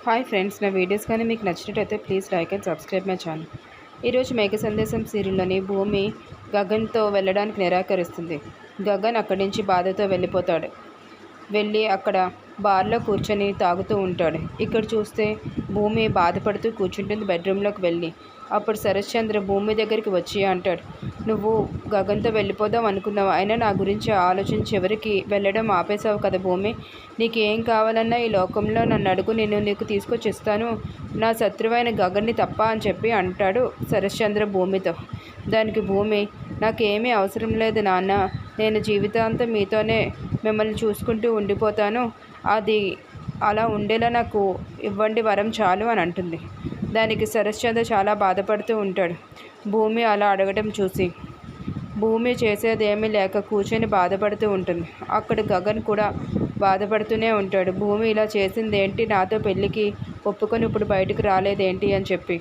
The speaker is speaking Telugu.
హాయ్ ఫ్రెండ్స్, నా వీడియోస్ కానీ మీకు నచ్చినట్టయితే please like and subscribe my channel. ఈరోజు మేఘ సందేశం సీరియల్లోని భూమి గగన్తో వెళ్ళడానికి నిరాకరిస్తుంది. గగన్ అక్కడి నుంచి బాధతో వెళ్ళి అక్కడ బార్లో కూర్చొని తాగుతూ ఉంటాడు. ఇక్కడ చూస్తే భూమి బాధపడుతూ కూర్చుంటుంది బెడ్రూమ్లోకి వెళ్ళి. అప్పుడు శరశ్చంద్ర భూమి దగ్గరికి వచ్చి అంటాడు, నువ్వు గగన్తో వెళ్ళిపోదాం అనుకున్నావు, అయినా నా గురించి ఆలోచించి ఎవరికి వెళ్ళడం ఆపేశావు కదా భూమి. నీకు ఏం కావాలన్నా ఈ లోకంలో నన్ను అడుగు, నేను నీకు తీసుకొచ్చి ఇస్తాను. నా శత్రువైన గగన్ని తప్ప అని చెప్పి అంటాడు శరశ్చంద్ర భూమితో. దానికి భూమి, నాకేమీ అవసరం లేదు నాన్న, నేను జీవితాంతం మీతోనే మిమ్మల్ని చూసుకుంటూ ఉండిపోతాను, అది అలా ఉండేలా నాకు ఇవ్వండి వరం చాలు అని అంటుంది. దానికి శరశ్చంద్ర చాలా బాధపడుతూ ఉంటాడు. భూమి అలా అడగడం చూసి భూమి చేసేదేమీ లేక కూర్చొని బాధపడుతూ ఉంటుంది. అక్కడ గగన్ కూడా బాధపడుతూనే ఉంటాడు. భూమి ఇలా చేసిందేంటి, నాతో పెళ్ళికి ఒప్పుకొని ఇప్పుడు బయటకు రాలేదేంటి అని చెప్పి.